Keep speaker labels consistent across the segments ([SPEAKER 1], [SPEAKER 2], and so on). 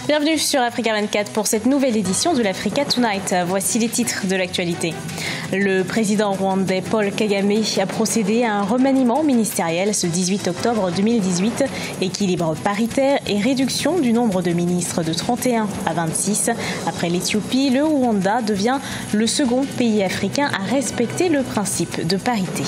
[SPEAKER 1] Bienvenue sur Africa 24 pour cette nouvelle édition de l'Africa Tonight. Voici les titres de l'actualité. Le président rwandais Paul Kagame a procédé à un remaniement ministériel ce 18 octobre 2018. Équilibre paritaire et réduction du nombre de ministres de 31 à 26. Après l'Éthiopie, le Rwanda devient le second pays africain à respecter le principe de parité.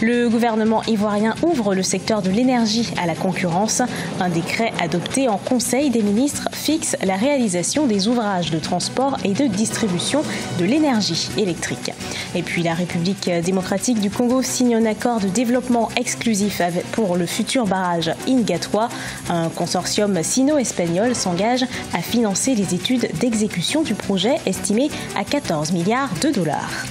[SPEAKER 1] Le gouvernement ivoirien ouvre le secteur de l'énergie à la concurrence. Un décret adopté en Conseil des ministres fixe la réalisation des ouvrages de transport et de distribution de l'énergie électrique. Et puis la République démocratique du Congo signe un accord de développement exclusif pour le futur barrage Inga 3. Un consortium sino-espagnol s'engage à financer les études d'exécution du projet estimé à 14 milliards de dollars.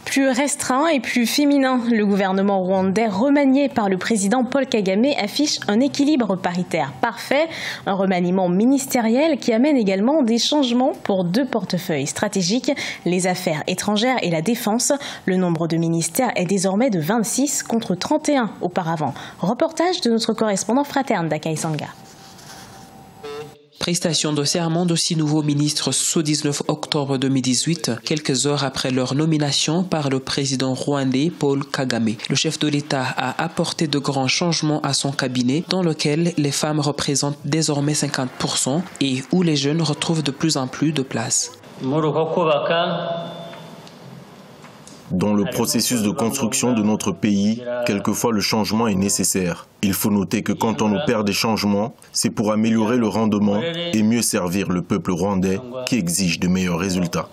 [SPEAKER 1] Plus restreint et plus féminin, le gouvernement rwandais remanié par le président Paul Kagame affiche un équilibre paritaire parfait, un remaniement ministériel qui amène également des changements pour deux portefeuilles stratégiques, les affaires étrangères et la défense. Le nombre de ministères est désormais de 26 contre 31 auparavant. Reportage de notre correspondant fraterne d'Akai Sanga.
[SPEAKER 2] Prestation de serment de 6 nouveaux ministres ce 19 octobre 2018, quelques heures après leur nomination par le président rwandais Paul Kagame. Le chef de l'État a apporté de grands changements à son cabinet, dans lequel les femmes représentent désormais 50% et où les jeunes retrouvent de plus en plus de place.
[SPEAKER 3] Dans le processus de construction de notre pays, quelquefois le changement est nécessaire. Il faut noter que quand on opère des changements, c'est pour améliorer le rendement et mieux servir le peuple rwandais qui exige de meilleurs résultats.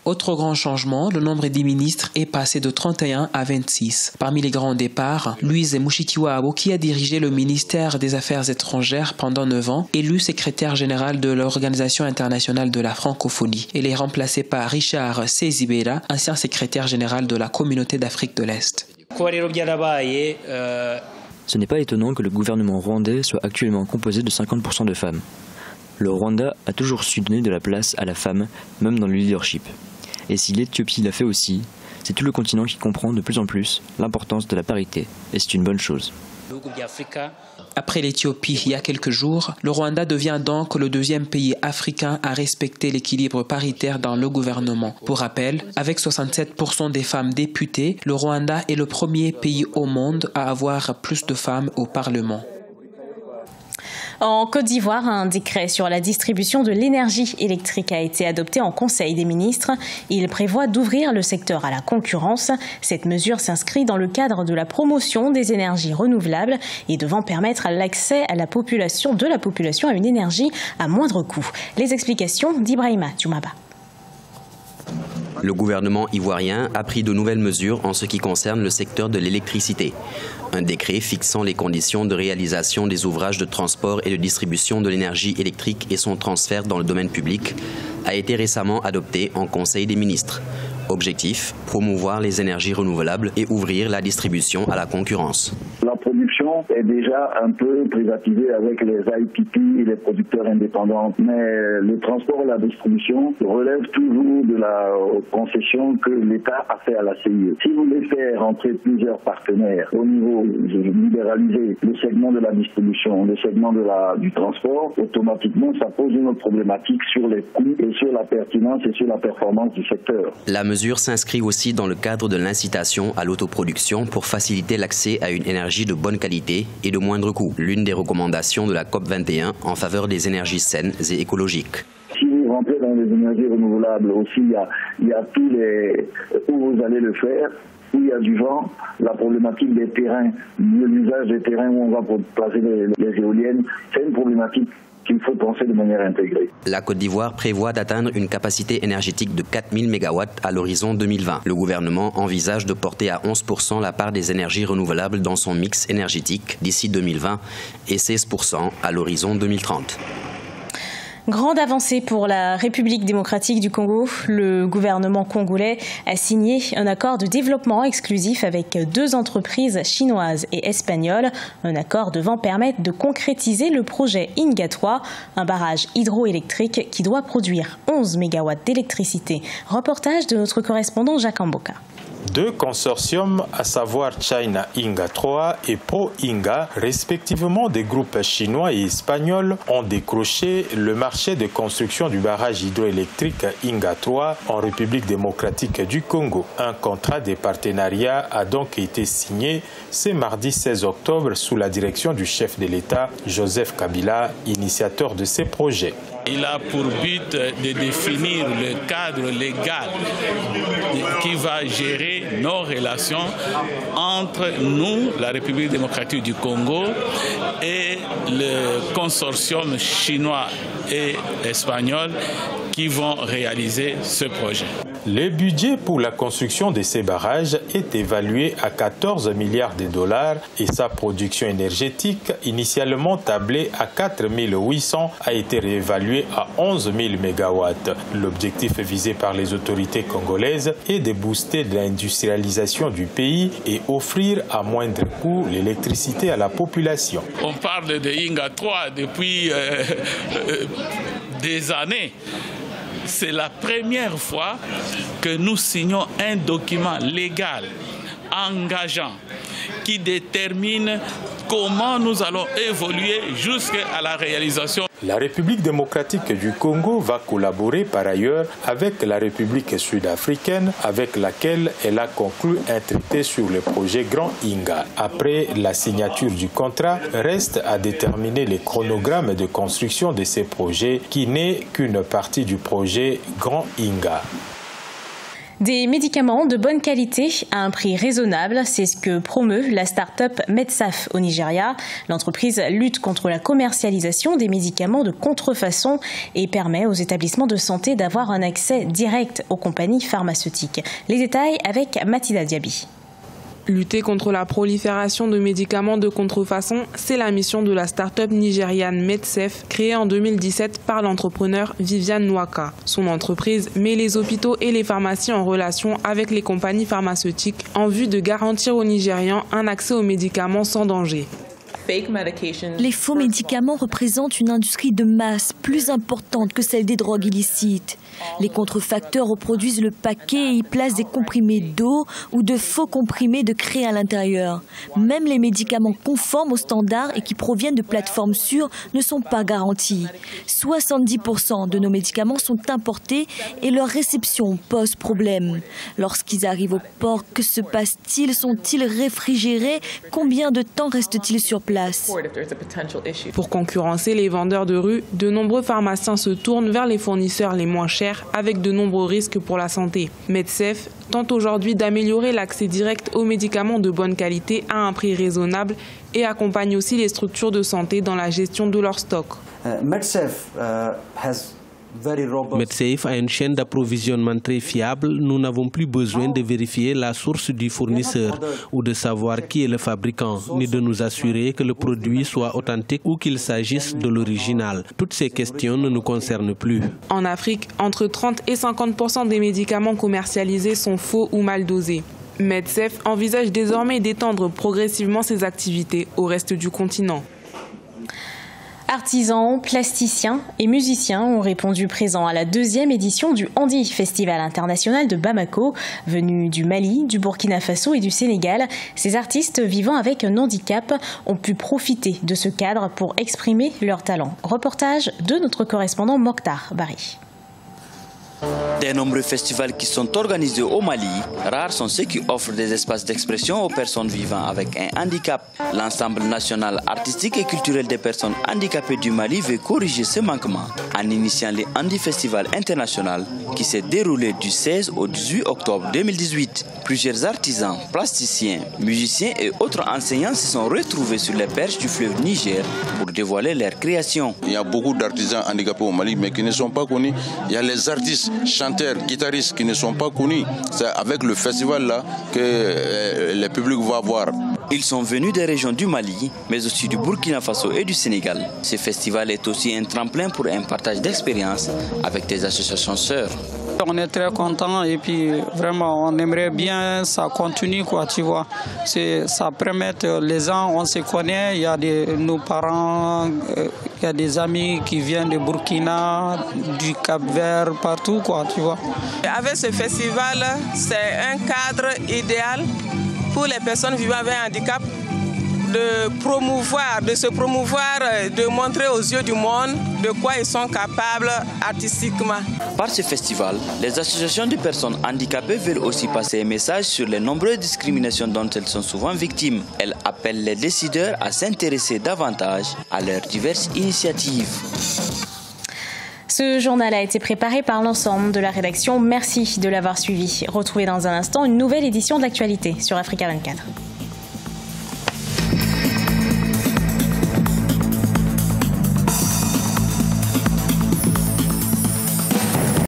[SPEAKER 2] Autre grand changement, le nombre des ministres est passé de 31 à 26. Parmi les grands départs, Louise Mushikiwabo, qui a dirigé le ministère des Affaires étrangères pendant 9 ans, élu secrétaire général de l'Organisation internationale de la francophonie. Elle est remplacée par Richard Sezibera, ancien secrétaire général de la Communauté d'Afrique de l'Est.
[SPEAKER 4] Ce n'est pas étonnant que le gouvernement rwandais soit actuellement composé de 50% de femmes. Le Rwanda a toujours su donner de la place à la femme, même dans le leadership. Et si l'Éthiopie l'a fait aussi, c'est tout le continent qui comprend de plus en plus l'importance de la parité. Et c'est une bonne chose.
[SPEAKER 2] Après l'Éthiopie il y a quelques jours, le Rwanda devient donc le deuxième pays africain à respecter l'équilibre paritaire dans le gouvernement. Pour rappel, avec 67% des femmes députées, le Rwanda est le premier pays au monde à avoir plus de femmes au Parlement.
[SPEAKER 1] En Côte d'Ivoire, un décret sur la distribution de l'énergie électrique a été adopté en Conseil des ministres. Il prévoit d'ouvrir le secteur à la concurrence. Cette mesure s'inscrit dans le cadre de la promotion des énergies renouvelables et devant permettre l'accès à la population à une énergie à moindre coût. Les explications d'Ibrahima Djoumaba.
[SPEAKER 5] Le gouvernement ivoirien a pris de nouvelles mesures en ce qui concerne le secteur de l'électricité. Un décret fixant les conditions de réalisation des ouvrages de transport et de distribution de l'énergie électrique et son transfert dans le domaine public a été récemment adopté en Conseil des ministres. Objectif, promouvoir les énergies renouvelables et ouvrir la distribution à la concurrence.
[SPEAKER 6] La production est déjà un peu privatisée avec les IPP et les producteurs indépendants. Mais le transport et la distribution relèvent toujours de la concession que l'État a fait à la CIE. Si vous voulez faire entrer plusieurs partenaires au niveau de libéraliser le segment de la distribution, le segment du transport, automatiquement ça pose une autre problématique sur les coûts et sur la pertinence et sur la performance du secteur.
[SPEAKER 5] La mesure s'inscrit aussi dans le cadre de l'incitation à l'autoproduction pour faciliter l'accès à une énergie de bonne qualité et de moindre coût. L'une des recommandations de la COP21 en faveur des énergies saines et écologiques.
[SPEAKER 6] Si vous rentrez dans les énergies renouvelables aussi, il y a tous les où vous allez le faire. Où il y a du vent, la problématique des terrains, l'usage des terrains où on va placer les éoliennes, c'est une problématique qu'il faut penser de manière intégrée.
[SPEAKER 5] La Côte d'Ivoire prévoit d'atteindre une capacité énergétique de 4000 MW à l'horizon 2020. Le gouvernement envisage de porter à 11% la part des énergies renouvelables dans son mix énergétique d'ici 2020 et 16% à l'horizon 2030.
[SPEAKER 1] Grande avancée pour la République démocratique du Congo. Le gouvernement congolais a signé un accord de développement exclusif avec 2 entreprises chinoises et espagnoles. Un accord devant permettre de concrétiser le projet Inga 3, un barrage hydroélectrique qui doit produire 11 MW d'électricité. Reportage de notre correspondant Jacques Amboka.
[SPEAKER 7] Deux consortiums, à savoir China Inga 3 et Pro Inga, respectivement des groupes chinois et espagnols, ont décroché le marché de construction du barrage hydroélectrique Inga 3 en République démocratique du Congo. Un contrat de partenariat a donc été signé ce mardi 16 octobre sous la direction du chef de l'État, Joseph Kabila, initiateur de ces projets.
[SPEAKER 8] Il a pour but de définir le cadre légal qui va gérer nos relations entre nous, la République démocratique du Congo, et le consortium chinois et espagnol qui vont réaliser ce projet.
[SPEAKER 7] Le budget pour la construction de ces barrages est évalué à 14 milliards de dollars et sa production énergétique, initialement tablée à 4 800, a été réévaluée à 11 000 mégawatts. L'objectif visé par les autorités congolaises est de booster l'industrialisation du pays et offrir à moindre coût l'électricité à la population.
[SPEAKER 8] On parle de Inga 3 depuis des années. C'est la première fois que nous signons un document légal, engageant, qui détermine comment nous allons évoluer jusqu'à la réalisation.
[SPEAKER 7] La République démocratique du Congo va collaborer par ailleurs avec la République sud-africaine avec laquelle elle a conclu un traité sur le projet Grand Inga. Après la signature du contrat, reste à déterminer les chronogrammes de construction de ces projets qui n'est qu'une partie du projet Grand Inga.
[SPEAKER 1] Des médicaments de bonne qualité à un prix raisonnable, c'est ce que promeut la start-up Medsaf au Nigeria. L'entreprise lutte contre la commercialisation des médicaments de contrefaçon et permet aux établissements de santé d'avoir un accès direct aux compagnies pharmaceutiques. Les détails avec Mathilda Diaby.
[SPEAKER 9] Lutter contre la prolifération de médicaments de contrefaçon, c'est la mission de la start-up nigériane Medsaf, créée en 2017 par l'entrepreneur Viviane Nwaka. Son entreprise met les hôpitaux et les pharmacies en relation avec les compagnies pharmaceutiques en vue de garantir aux Nigérians un accès aux médicaments sans danger.
[SPEAKER 10] Les faux médicaments représentent une industrie de masse plus importante que celle des drogues illicites. Les contrefacteurs reproduisent le paquet et y placent des comprimés d'eau ou de faux comprimés de craie à l'intérieur. Même les médicaments conformes aux standards et qui proviennent de plateformes sûres ne sont pas garantis. 70% de nos médicaments sont importés et leur réception pose problème. Lorsqu'ils arrivent au port, que se passe-t-il? Sont-ils réfrigérés? Combien de temps restent-ils sur place?
[SPEAKER 9] Pour concurrencer les vendeurs de rue, de nombreux pharmaciens se tournent vers les fournisseurs les moins chers avec de nombreux risques pour la santé. Medsaf tente aujourd'hui d'améliorer l'accès direct aux médicaments de bonne qualité à un prix raisonnable et accompagne aussi les structures de santé dans la gestion de leur stock.
[SPEAKER 11] Medsaf
[SPEAKER 12] a une chaîne d'approvisionnement très fiable. Nous n'avons plus besoin de vérifier la source du fournisseur ou de savoir qui est le fabricant, ni de nous assurer que le produit soit authentique ou qu'il s'agisse de l'original. Toutes ces questions ne nous concernent plus.
[SPEAKER 9] En Afrique, entre 30 et 50% des médicaments commercialisés sont faux ou mal dosés. Medsaf envisage désormais d'étendre progressivement ses activités au reste du continent.
[SPEAKER 1] Artisans, plasticiens et musiciens ont répondu présent à la 2e édition du Handi Festival international de Bamako. Venus du Mali, du Burkina Faso et du Sénégal, ces artistes vivant avec un handicap ont pu profiter de ce cadre pour exprimer leur talent. Reportage de notre correspondant Mokhtar Bari.
[SPEAKER 13] Des nombreux festivals qui sont organisés au Mali, rares sont ceux qui offrent des espaces d'expression aux personnes vivant avec un handicap. L'ensemble national artistique et culturel des personnes handicapées du Mali veut corriger ce manquement en initiant le Handi Festival international qui s'est déroulé du 16 au 18 octobre 2018. Plusieurs artisans, plasticiens, musiciens et autres enseignants se sont retrouvés sur les berges du fleuve Niger pour dévoiler leurs créations.
[SPEAKER 14] Il y a beaucoup d'artisans handicapés au Mali mais qui ne sont pas connus. Il y a les artistes, chanteurs, guitaristes qui ne sont pas connus. C'est avec le festival là que le public va voir.
[SPEAKER 13] Ils sont venus des régions du Mali, mais aussi du Burkina Faso et du Sénégal. Ce festival est aussi un tremplin pour un partage d'expériences avec des associations sœurs.
[SPEAKER 11] on est très content et puis vraiment on aimerait bien ça continue quoi, tu vois. Ça permet les gens, on se connaît, il y a nos parents, il y a des amis qui viennent de Burkina, du Cap-Vert, partout quoi, tu vois.
[SPEAKER 15] Avec ce festival, c'est un cadre idéal pour les personnes vivant avec un handicap de se promouvoir, de montrer aux yeux du monde de quoi ils sont capables artistiquement.
[SPEAKER 13] Par ce festival, les associations de personnes handicapées veulent aussi passer un message sur les nombreuses discriminations dont elles sont souvent victimes. Elles appellent les décideurs à s'intéresser davantage à leurs diverses initiatives.
[SPEAKER 1] Ce journal a été préparé par l'ensemble de la rédaction. Merci de l'avoir suivi. Retrouvez dans un instant une nouvelle édition de l'actualité sur Africa 24.